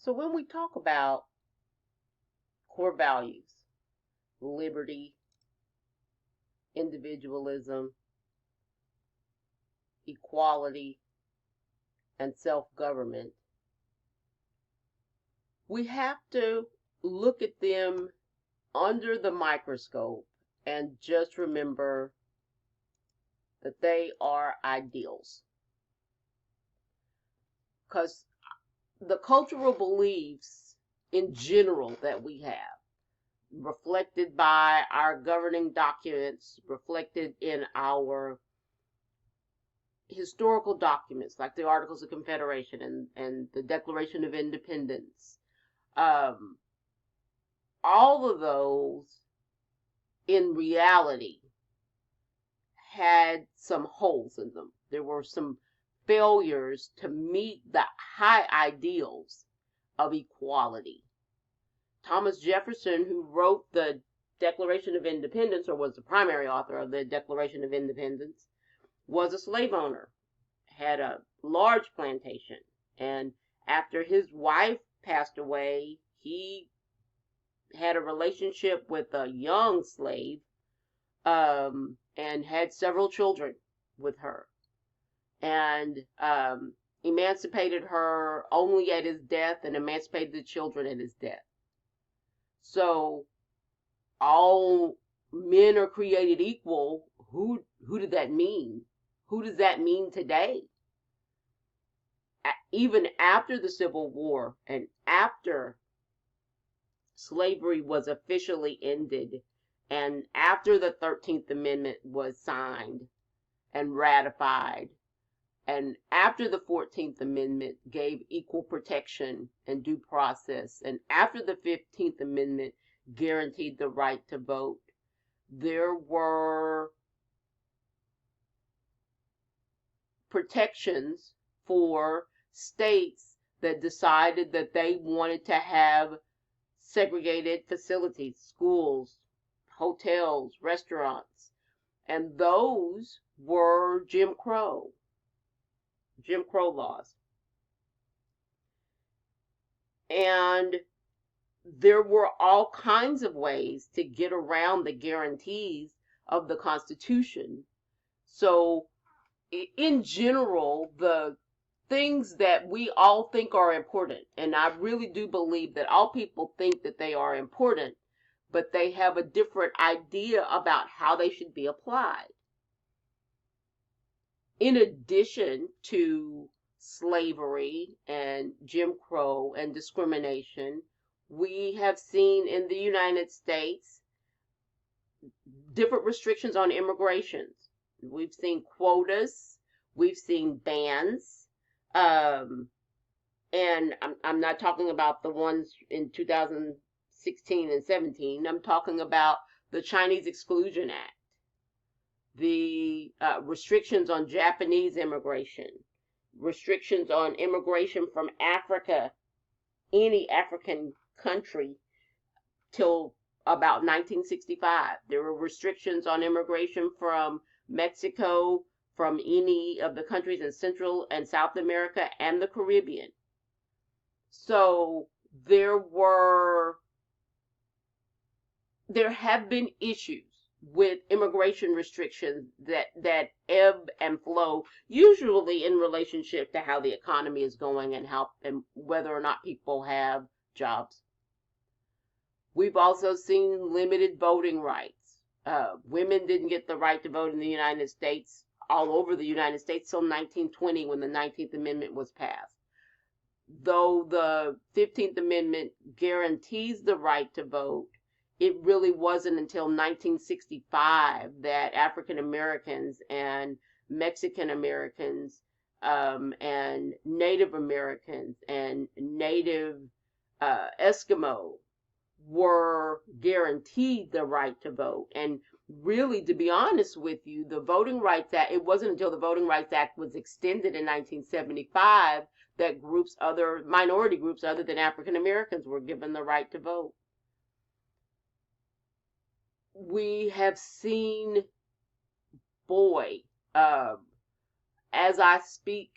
So when we talk about core values, liberty, individualism, equality, and self-government, we have to look at them under the microscope and just remember that they are ideals. Because the cultural beliefs in general that we have, reflected by our governing documents, reflected in our historical documents like the Articles of Confederation and the Declaration of Independence, all of those in reality had some holes in them. There were some failures to meet the high ideals of equality. Thomas Jefferson, who wrote the Declaration of Independence, or was the primary author of the Declaration of Independence, was a slave owner, had a large plantation, and after his wife passed away, he had a relationship with a young slave, and had several children with her, and emancipated her only at his death, and emancipated the children at his death. So all men are created equal. Who did that mean? Who does that mean today? Even after the Civil War and after slavery was officially ended, and after the 13th Amendment was signed and ratified, and after the 14th Amendment gave equal protection and due process, and after the 15th Amendment guaranteed the right to vote, there were protections for states that decided that they wanted to have segregated facilities, schools, hotels, restaurants, and those were Jim Crow laws. And there were all kinds of ways to get around the guarantees of the Constitution. So in general, the things that we all think are important, and I really do believe that all people think that they are important, but they have a different idea about how they should be applied. In addition to slavery and Jim Crow and discrimination, we have seen in the United States different restrictions on immigrations. We've seen quotas, we've seen bans, and I'm not talking about the ones in 2016 and 17. I'm talking about the Chinese Exclusion Act, the restrictions on Japanese immigration, restrictions on immigration from Africa, any African country, till about 1965. There were restrictions on immigration from Mexico, from any of the countries in Central and South America and the Caribbean. So there have been issues with immigration restrictions that ebb and flow, usually in relationship to how the economy is going and whether or not people have jobs. We've also seen limited voting rights. Women didn't get the right to vote in the United States, all over the United States, till 1920 when the 19th Amendment was passed. Though the 15th Amendment guarantees the right to vote, it really wasn't until 1965 that African Americans and Mexican Americans, and Native Americans and Native Eskimo were guaranteed the right to vote. And really, to be honest with you, the Voting Rights Act, it wasn't until the Voting Rights Act was extended in 1975 that minority groups other than African Americans were given the right to vote. We have seen, as I speak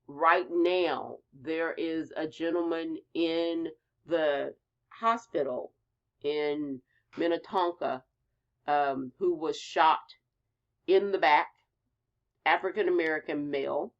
right now, there is a gentleman in the hospital in Minnetonka who was shot in the back, African American male,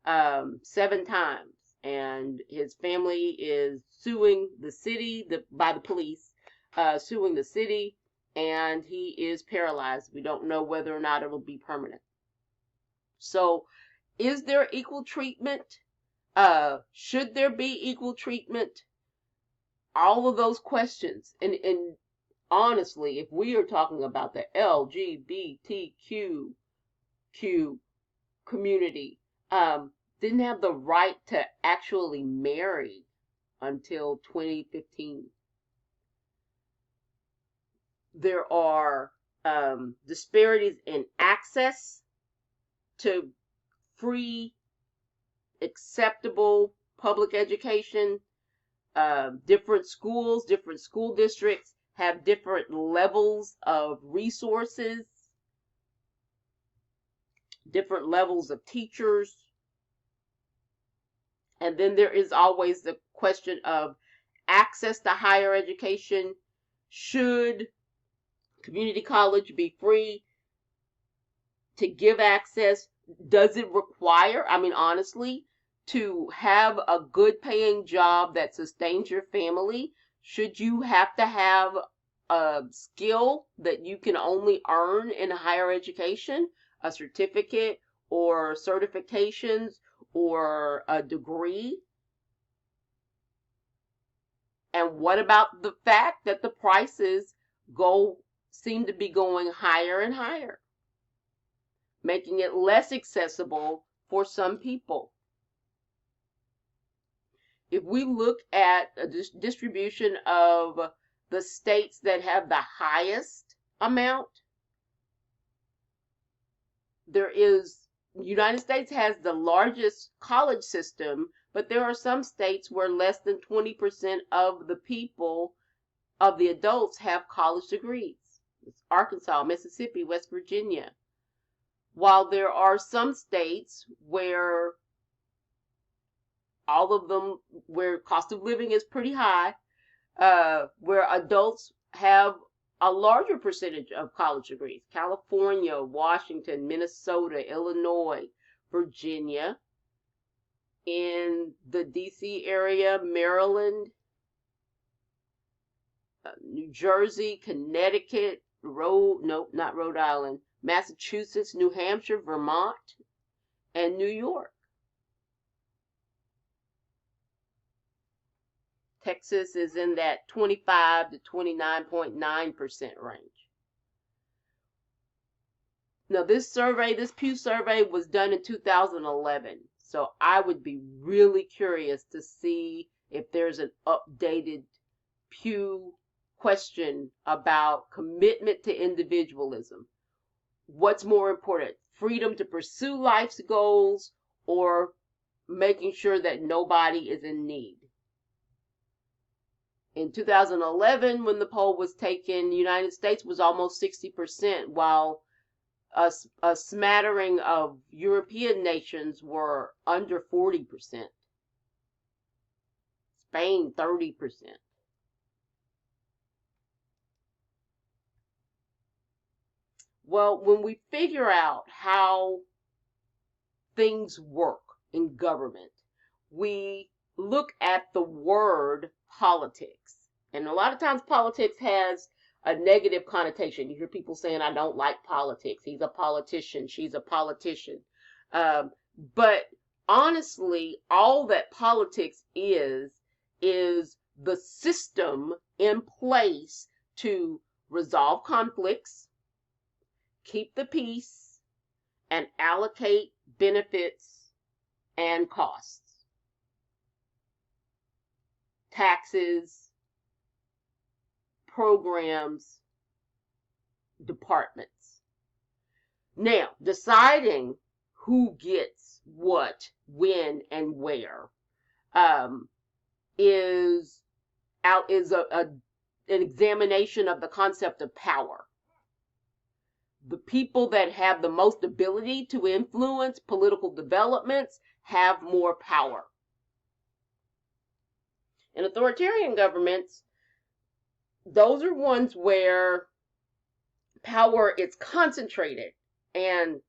7 times, and his family is suing the city by the police, suing the city, and he is paralyzed. We don't know whether or not it'll be permanent. So, is there equal treatment? Should there be equal treatment? All of those questions, and honestly, if we are talking about the LGBTQ community, didn't have the right to actually marry until 2015. There are disparities in access to free, acceptable public education. Different schools, different school districts have different levels of resources, different levels of teachers. And then there is always the question of access to higher education. Should community college be free to give access? Does it require, honestly, to have a good paying job that sustains your family? Should you have to have a skill that you can only earn in higher education, a certificate or certifications or a degree? And what about the fact that the prices seem to be going higher and higher, making it less accessible for some people? If we look at a distribution of the states that have the highest amount, the United States has the largest college system, but there are some states where less than 20% of the people, of the adults, have college degrees. It's Arkansas, Mississippi, West Virginia. While there are some states where all of them, where cost of living is pretty high, where adults have a larger percentage of college degrees. California, Washington, Minnesota, Illinois, Virginia, in the DC area, Maryland, New Jersey, Connecticut, not Rhode Island, Massachusetts, New Hampshire, Vermont, and New York. Texas is in that 25 to 29.9% range. Now, this Pew survey was done in 2011. So I would be really curious to see if there's an updated Pew question about commitment to individualism. What's more important, freedom to pursue life's goals or making sure that nobody is in need? In 2011, when the poll was taken, the United States was almost 60%, while a smattering of European nations were under 40%. Spain, 30%. Well, when we figure out how things work in government, we look at the word politics. And a lot of times politics has a negative connotation. You hear people saying, I don't like politics. He's a politician. She's a politician. But honestly, all that politics is the system in place to resolve conflicts, keep the peace, and allocate benefits and costs. Taxes, programs, departments. Now, deciding who gets what, when, and where is an examination of the concept of power. The people that have the most ability to influence political developments have more power. authoritarian governments, those are ones where power is concentrated, and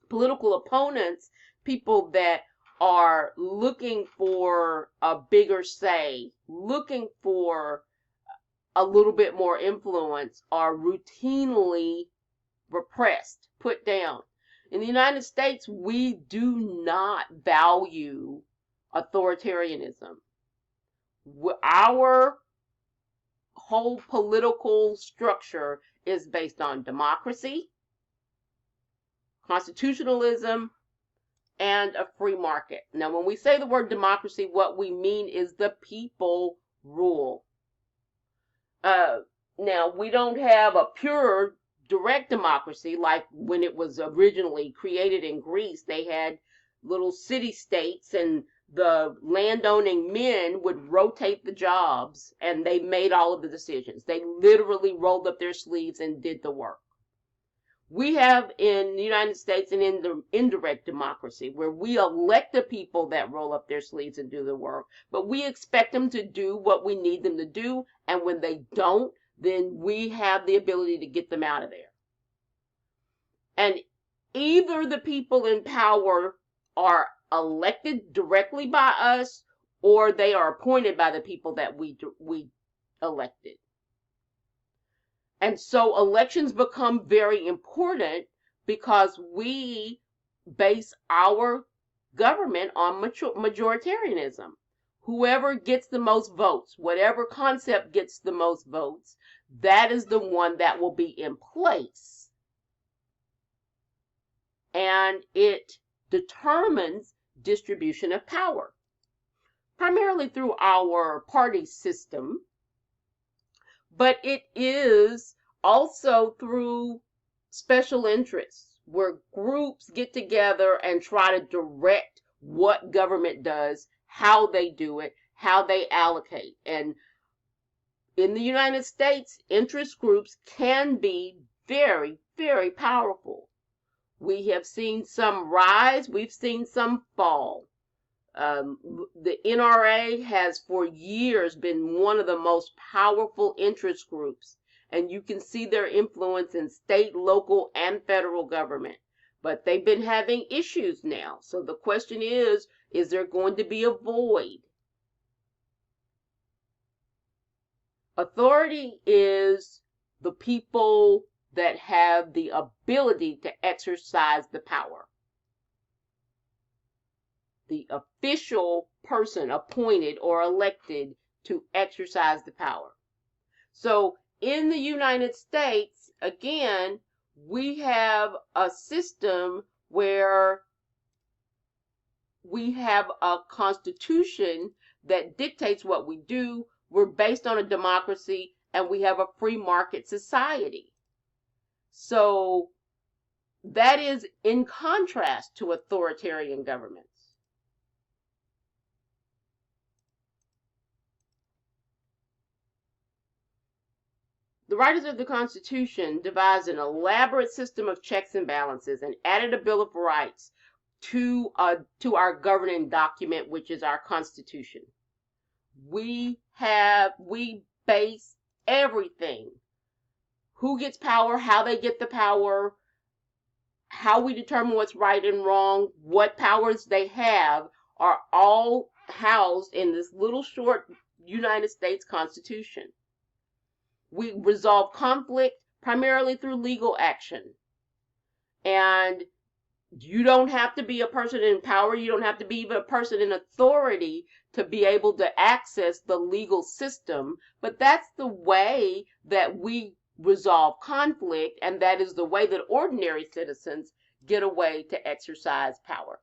political opponents, people that are looking for a bigger say, looking for a little bit more influence, are routinely repressed, put down. In the United States, we do not value authoritarianism. Our whole political structure is based on democracy, constitutionalism, and a free market. Now, when we say the word democracy, what we mean is the people rule. Now, we don't have a pure direct democracy like when it was originally created in Greece. They had little city states, and the landowning men would rotate the jobs, and they made all of the decisions. They literally rolled up their sleeves and did the work. We have in the United States an indirect democracy where we elect the people that roll up their sleeves and do the work, but we expect them to do what we need them to do, and when they don't, then we have the ability to get them out of there. And either the people in power are elected directly by us, or they are appointed by the people that we elected. And so elections become very important because we base our government on majoritarianism. Whoever gets the most votes, whatever concept gets the most votes, that is the one that will be in place. And it determines distribution of power, primarily through our party system, but it is also through special interests where groups get together and try to direct what government does, how they do it, how they allocate. And in the United States, interest groups can be very, very powerful. We have seen some rise, we've seen some fall. The NRA has for years been one of the most powerful interest groups, and you can see their influence in state, local, and federal government. But they've been having issues now. So the question is there going to be a void? Authority is the people that have the ability to exercise the power. The official person appointed or elected to exercise the power. So in the United States, again, we have a system where we have a constitution that dictates what we do. We're based on a democracy, and we have a free market society. So that is in contrast to authoritarian governments. The writers of the Constitution devised an elaborate system of checks and balances and added a Bill of Rights to our governing document, which is our Constitution. We base everything. Who gets power, how they get the power, how we determine what's right and wrong, what powers they have, are all housed in this little short United States Constitution. We resolve conflict primarily through legal action. And you don't have to be a person in power. You don't have to be even a person in authority to be able to access the legal system. But that's the way that we resolve conflict, and that is the way that ordinary citizens get a way to exercise power.